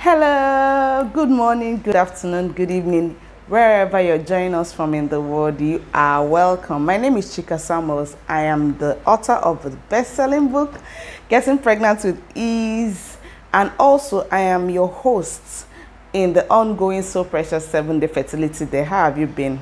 Hello, good morning, good afternoon, good evening, wherever you're joining us from in the world, you are welcome. My name is Chika Samuels. I am the author of the best-selling book, Getting Pregnant with Ease, and also I am your host in the ongoing Soprecious 7-day fertility day. How have you been?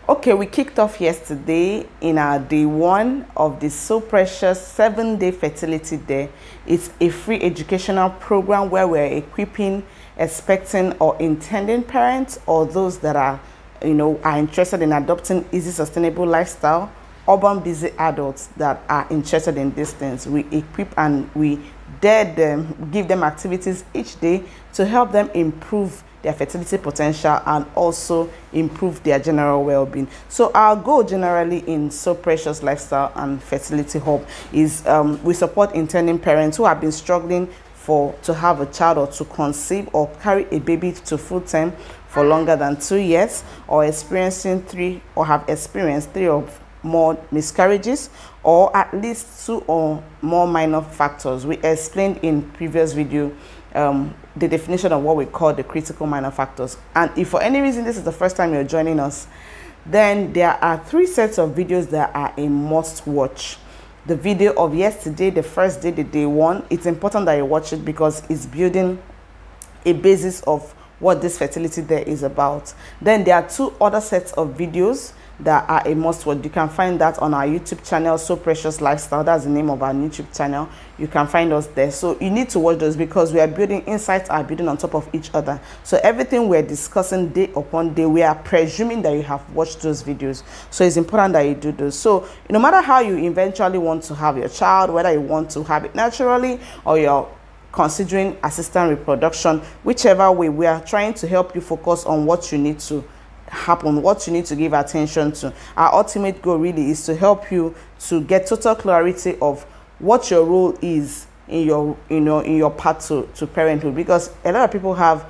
Okay, we kicked off yesterday in our day one of the Soprecious 7-day fertility day. It's a free educational program where we're equipping expecting or intending parents or those that are interested in adopting easy, sustainable lifestyle, urban busy adults that are interested in these things. We equip and we dare them, give them activities each day to help them improve their fertility potential and also improve their general well-being. So our goal generally in Soprecious Lifestyle and Fertility Hub is we support intending parents who have been struggling to have a child or to conceive or carry a baby to full term for longer than 2 years, or have experienced 3 or more miscarriages, or at least 2 or more minor factors. We explained in previous video the definition of what we call the critical minor factors. And if for any reason this is the first time you're joining us, then there are 3 sets of videos that are a must watch. The video of yesterday, the first day, the day one, it's important that you watch it because it's building a basis of what this fertility day is about. Then there are 2 other sets of videos that are a must watch. You can find that on our YouTube channel, Soprecious Lifestyle. That's the name of our YouTube channel. You can find us there. So you need to watch those because we are building insights, are building on top of each other. So everything we're discussing day upon day, we are presuming that you have watched those videos. So it's important that you do those. So no matter how you eventually want to have your child, whether you want to have it naturally or you're considering assisted reproduction, whichever way, we are trying to help you focus on what you need to happen, what you need to give attention to. Our ultimate goal really is to help you to get total clarity of what your role is in your path to parenthood, because a lot of people have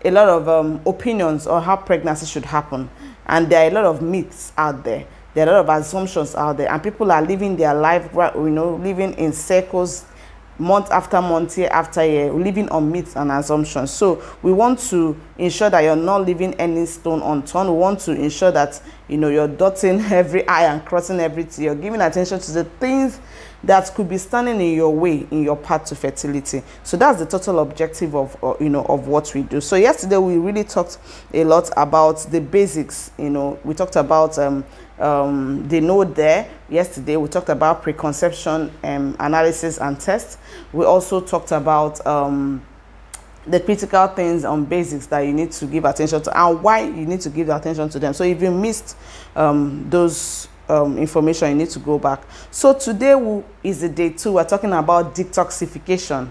a lot of opinions on how pregnancy should happen, and there are a lot of myths out there. There are a lot of assumptions out there, and people are living their life, living in circles, month after month, year after year, living on myths and assumptions. So we want to ensure that you're not leaving any stone unturned. We want to ensure that you're dotting every I and crossing every T. You're giving attention to the things that could be standing in your way in your path to fertility. So that's the total objective of of what we do. So yesterday we really talked a lot about the basics. We talked about the node there. Yesterday we talked about preconception analysis and test. We also talked about the critical things on basics that you need to give attention to and why you need to give attention to them. So if you missed those information, you need to go back. So today is the day 2. We're talking about detoxification.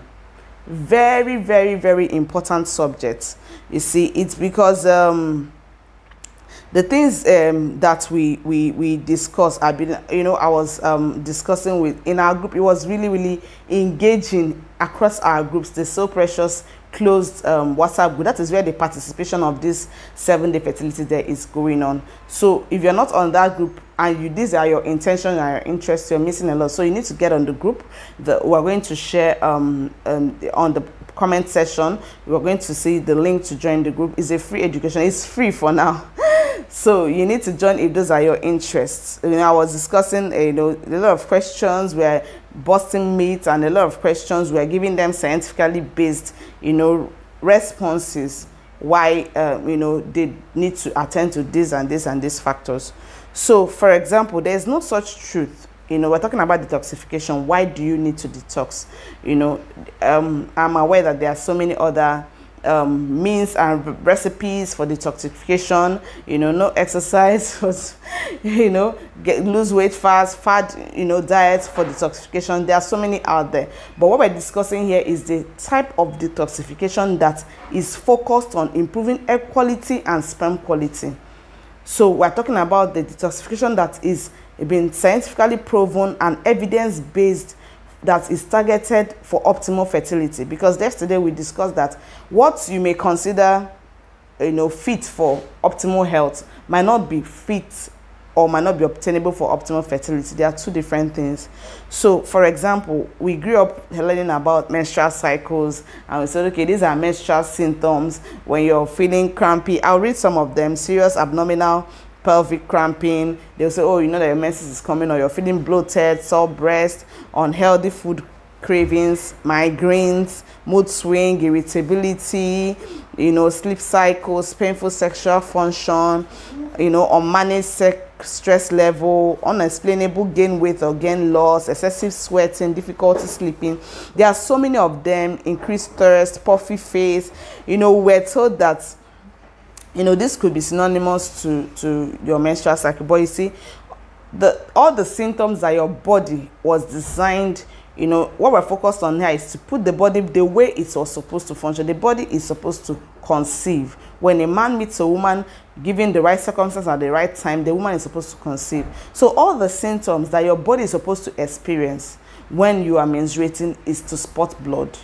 Very, very, very important subject. You see, it's because the things that we discuss, I was discussing in our group. It was really, really engaging across our groups. The Soprecious closed WhatsApp group. That is where the participation of this 7-day fertility day is going on. So if you're not on that group and these are your intentions and your interests, you're missing a lot. So you need to get on the group. We're going to share on the comment section. We're going to see the link to join the group. It's a free education. It's free for now. So you need to join if those are your interests. I was discussing a lot of questions. We're busting myths, and a lot of questions we're giving them scientifically based responses why they need to attend to this and this and these factors. So for example, there's no such truth. We're talking about detoxification. Why do you need to detox? I'm aware that there are so many other means and recipes for detoxification. No exercise, lose weight fast, diets for detoxification. There are so many out there, but what we're discussing here is the type of detoxification that is focused on improving egg quality and sperm quality. So we're talking about the detoxification that is being scientifically proven and evidence-based, that is targeted for optimal fertility. Because yesterday we discussed that what you may consider fit for optimal health might not be fit or might not be obtainable for optimal fertility. They are two different things. So, for example, we grew up learning about menstrual cycles, and we said, okay, these are menstrual symptoms when you're feeling crampy. I'll read some of them: serious abdominal, pelvic cramping. They'll say, oh, you know that your menses is coming, or you're feeling bloated, sore breast, unhealthy food cravings, migraines, mood swing, irritability, you know, sleep cycles, painful sexual function, you know, unmanaged stress level, unexplainable gain weight or gain loss, excessive sweating, difficulty sleeping. There are so many of them. Increased thirst, puffy face. You know, we're told that, you know, this could be synonymous to your menstrual cycle, but you see, all the symptoms that your body was designed, you know, what we're focused on here is to put the body the way it was supposed to function. The body is supposed to conceive. When a man meets a woman, given the right circumstances at the right time, the woman is supposed to conceive. So all the symptoms that your body is supposed to experience when you are menstruating is to spot blood,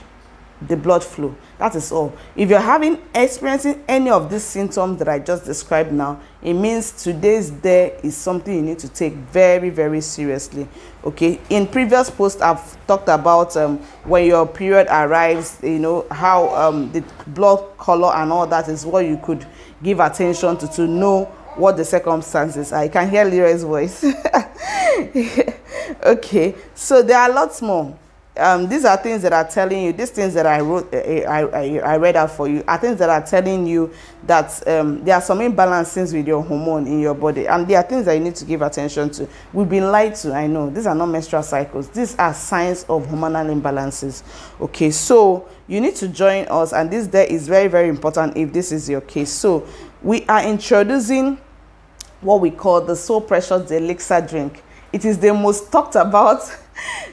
the blood flow. That is all. If you're experiencing any of these symptoms that I just described now, it means today's day is something you need to take very, very seriously. Okay, in previous posts I've talked about when your period arrives, you know, how the blood color and all that is what you could give attention to know what the circumstances are. You can hear Leroy's voice. Okay, so there are lots more. These are things that are telling you, these things that I wrote, I read out for you, are things that are telling you that there are some imbalances with your hormone in your body, and there are things that you need to give attention to. We've been lied to, I know. These are not menstrual cycles. These are signs of hormonal imbalances. Okay, so you need to join us, and this day is very, very important if this is your case. So we are introducing what we call the Soprecious, the elixir drink. It is the most talked about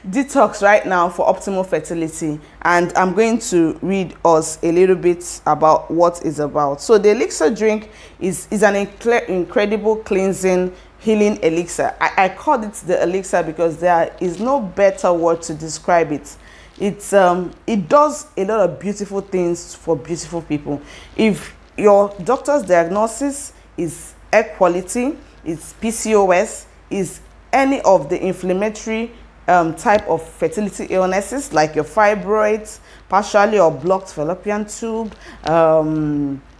detox right now for optimal fertility, and I'm going to read us a little bit about what it's about. So the elixir drink is an incredible cleansing, healing elixir. I called it the elixir because there is no better word to describe it. It does a lot of beautiful things for beautiful people. If your doctor's diagnosis is air quality, is PCOS, is any of the inflammatory type of fertility illnesses like your fibroids, partially or blocked fallopian tube,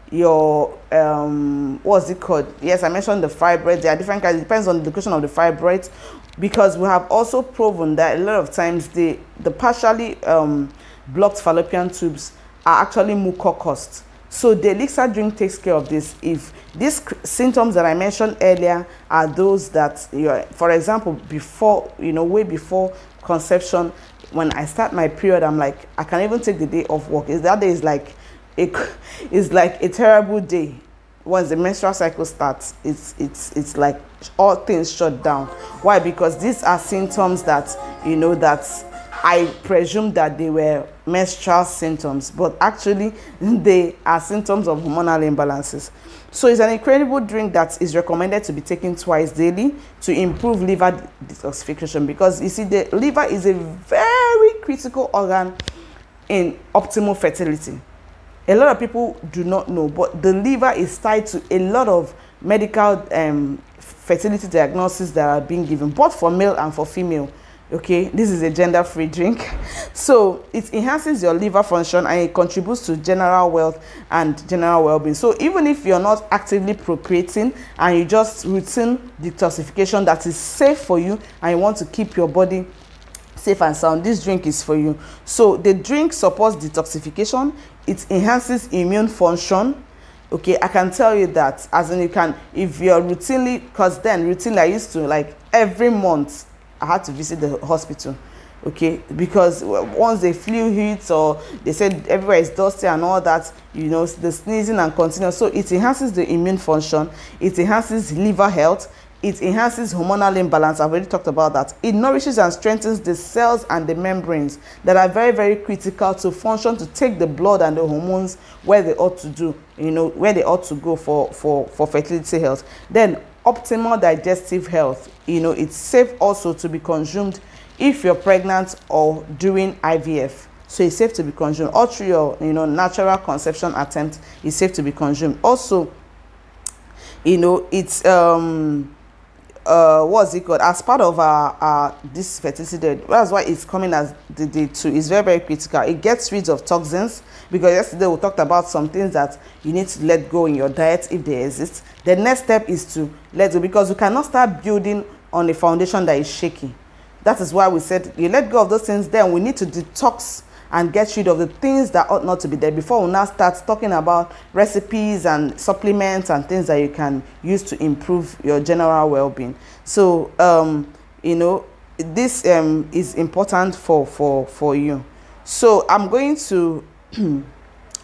your what's it called? Yes, I mentioned the fibroids. There are different kinds. It depends on the location of the fibroids, because we have also proven that a lot of times the partially blocked fallopian tubes are actually mucocast. So the elixir drink takes care of this. If these symptoms that I mentioned earlier are those that you're, for example, before, you know, way before conception, when I start my period, I'm like, I can't even take the day off work. That day is like a terrible day. Once the menstrual cycle starts, it's like all things shut down. Why? Because these are symptoms that, you know, that I presume that they were menstrual symptoms, but actually they are symptoms of hormonal imbalances. So it's an incredible drink that is recommended to be taken twice daily to improve liver detoxification, because you see, the liver is a very critical organ in optimal fertility. A lot of people do not know, but the liver is tied to a lot of medical fertility diagnoses that are being given, both for male and for female. Okay, this is a gender-free drink. So it enhances your liver function and it contributes to general wealth and general well-being. So even if you're not actively procreating and you just routine detoxification that is safe for you and you want to keep your body safe and sound, this drink is for you. So the drink supports detoxification, it enhances immune function. Okay, I can tell you that, as in, you can, if you're routinely, because then routinely I used to, like, every month I had to visit the hospital, okay, because once the flu hits or they said everywhere is dusty and all that, you know, the sneezing and continuous. So it enhances the immune function, it enhances liver health, it enhances hormonal imbalance. I've already talked about that. It nourishes and strengthens the cells and the membranes that are very, very critical to function, to take the blood and the hormones where they ought to do, you know, where they ought to go for fertility health. Then optimal digestive health, you know, it's safe also to be consumed if you're pregnant or during IVF. So it's safe to be consumed, or through your, you know, natural conception attempt, it's safe to be consumed. Also, you know, it's what's it called, as part of our this fertility day. That's why it's coming as the day 2. It's very, very critical. It gets rid of toxins, because yesterday we talked about some things that you need to let go in your diet if they exist. The next step is to let go, because you cannot start building on a foundation that is shaky. That is why we said you let go of those things, then we need to detox and get rid of the things that ought not to be there before we now start talking about recipes and supplements and things that you can use to improve your general well-being. So you know, this is important for you. So I'm going to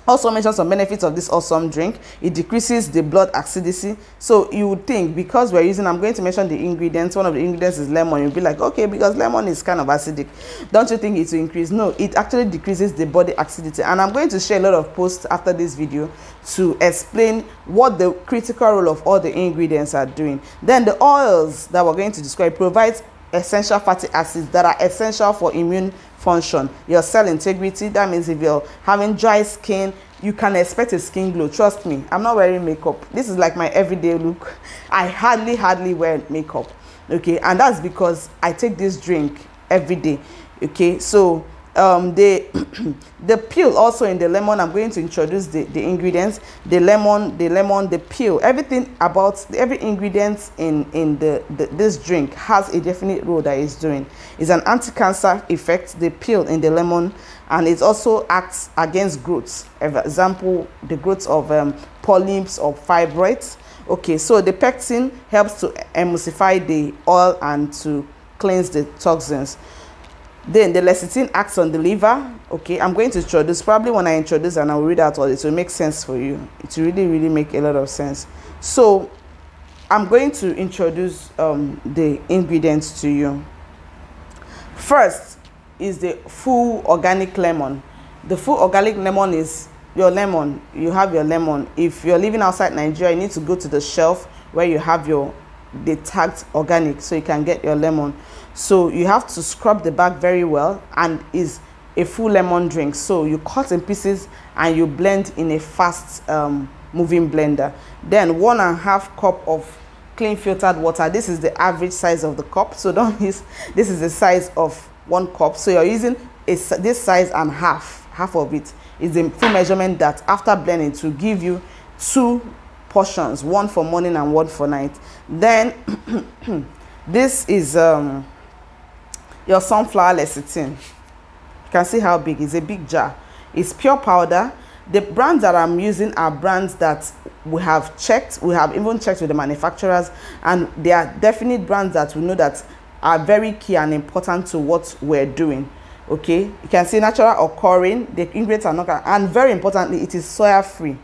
also mention some benefits of this awesome drink. It decreases the blood acidity. So you would think, because we're using, I'm going to mention the ingredients. One of the ingredients is lemon. You'll be like, okay, because lemon is kind of acidic, don't you think it will increase? No, it actually decreases the body acidity. And I'm going to share a lot of posts after this video to explain what the critical role of all the ingredients are doing. Then the oils that we're going to describe provides essential fatty acids that are essential for immune function, your cell integrity. That means if you're having dry skin, you can expect a skin glow. Trust me, I'm not wearing makeup. This is like my everyday look. I hardly wear makeup, okay? And that's because I take this drink every day, okay? So the peel also in the lemon, I'm going to introduce the ingredients. The lemon, the peel, everything about every ingredient in this drink has a definite role that it's doing. It's an anti-cancer effect, the peel in the lemon, and it also acts against growths. For example, the growth of polyps or fibroids. Okay, so the pectin helps to emulsify the oil and to cleanse the toxins. Then the lecithin acts on the liver. Okay, I'm going to introduce, probably when I introduce and I'll read out all this, it will make sense for you. It will really make a lot of sense. So I'm going to introduce the ingredients to you. First is the full organic lemon. The full organic lemon is your lemon. You have your lemon. If you're living outside Nigeria, you need to go to the shelf where you have the tagged organic, so you can get your lemon. So you have to scrub the back very well, and is a full lemon drink. So you cut in pieces and you blend in a fast moving blender. Then 1.5 cup of clean filtered water. This is the average size of the cup, so don't use, this is the size of 1 cup. So you're using this size, and half of it is the full measurement that after blending to give you 2 portions, 1 for morning and 1 for night. Then this is your sunflower lecithin. You can see how big. It's a big jar. It's pure powder. The brands that I'm using are brands that we have checked. We have even checked with the manufacturers, and they are definite brands that we know that are very key and important to what we're doing. Okay, you can see natural occurring. The ingredients are not, and very importantly, it is soya free.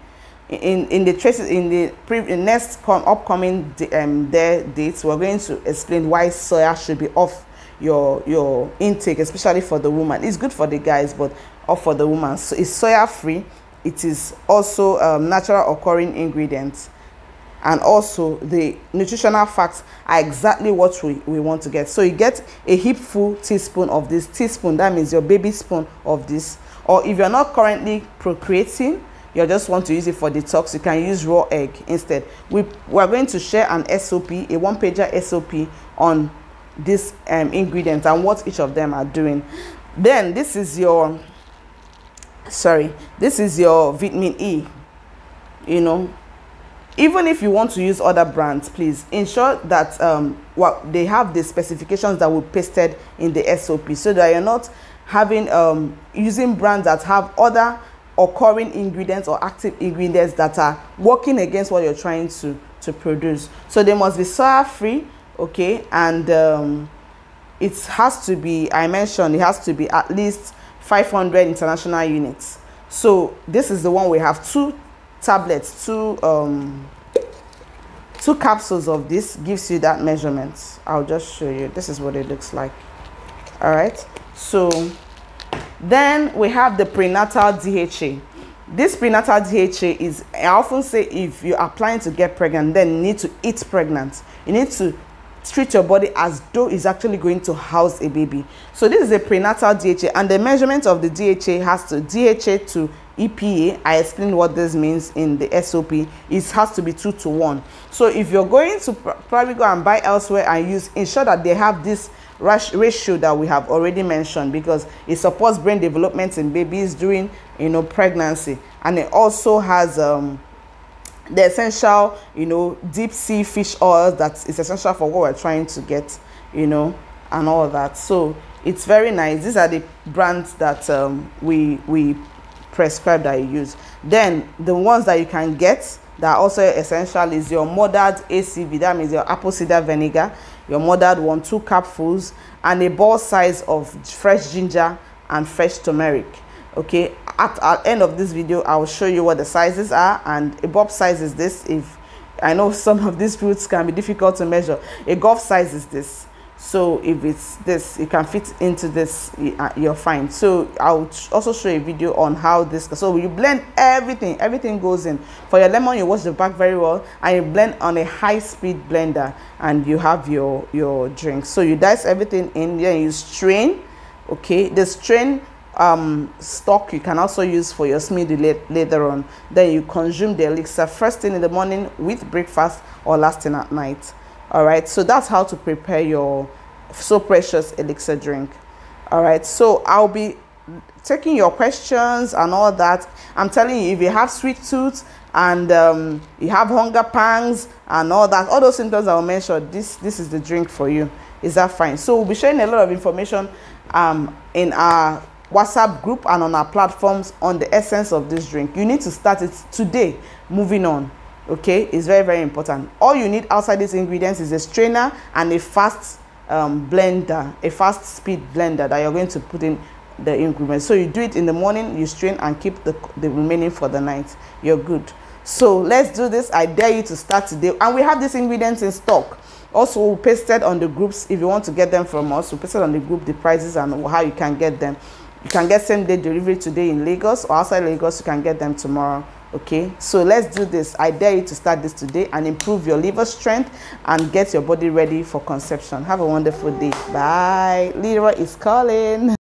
In the traces, in the next upcoming dates, we're going to explain why soya should be off your intake, especially for the woman. It's good for the guys, but off for the woman. So it's soya free. It is also natural occurring ingredients, and also the nutritional facts are exactly what we want to get. So you get a heapful teaspoon of this. Teaspoon, that means your baby spoon of this. Or if you're not currently procreating, you just want to use it for detox, you can use raw egg instead. We're going to share an SOP, a 1-pager SOP on these ingredients and what each of them are doing. Then this is your vitamin E. You know, even if you want to use other brands, please ensure that they have the specifications that we pasted in the SOP, so that you're not having using brands that have other occurring ingredients or active ingredients that are working against what you're trying to produce. So they must be soya free, okay, and it has to be, I mentioned, it has to be at least 500 international units. So this is the one we have 2 tablets, 2 capsules of this gives you that measurement. I'll just show you. This is what it looks like. All right, so then we have the prenatal DHA. This prenatal DHA is, I often say, if you are planning to get pregnant, then you need to eat pregnant. You need to treat your body as though it's actually going to house a baby. So this is a prenatal DHA, and the measurement of the DHA has to DHA to EPA. I explained what this means in the SOP. It has to be 2 to 1. So if you're going to probably go and buy elsewhere and use, ensure that they have this ratio that we have already mentioned, because it supports brain development in babies during, you know, pregnancy, and it also has the essential, you know, deep sea fish oil that is essential for what we're trying to get, you know, and all that. So it's very nice. These are the brands that we prescribe that you use. Then the ones that you can get that are also essential is your muddered ACV. That means your apple cider vinegar, your muddered one, 2 cupfuls, and a ball size of fresh ginger and fresh turmeric. Okay, at the end of this video I will show you what the sizes are, and a bulb size is this. If I know some of these fruits can be difficult to measure, a golf size is this. So if it's this, it can fit into this, you're fine. So I'll also show a video on how this, so you blend everything goes in. For your lemon, you wash the back very well, and you blend on a high-speed blender, and you have your drink. So you dice everything in, then you strain. Okay, the strain stock you can also use for your smoothie later on. Then you consume the elixir first thing in the morning with breakfast, or last thing at night. All right, so that's how to prepare your Soprecious elixir drink. All right, so I'll be taking your questions and all that. I'm telling you, if you have sweet tooth and you have hunger pangs and all that, all those symptoms I will mention, this is the drink for you. Is that fine? So we'll be sharing a lot of information in our WhatsApp group and on our platforms on the essence of this drink. You need to start it today. Moving on. Okay, it's very important. All you need outside these ingredients is a strainer and a fast blender, a fast speed blender that you're going to put in the ingredients. So you do it in the morning, you strain and keep the remaining for the night. You're good. So let's do this. I dare you to start today, and we have these ingredients in stock. Also, we'll paste it on the groups. If you want to get them from us, we'll paste it on the group, the prices and how you can get them. You can get same day delivery today in Lagos, or outside Lagos you can get them tomorrow. Okay, so let's do this. I dare you to start this today and improve your liver strength and get your body ready for conception. Have a wonderful day. Bye. Leroy is calling.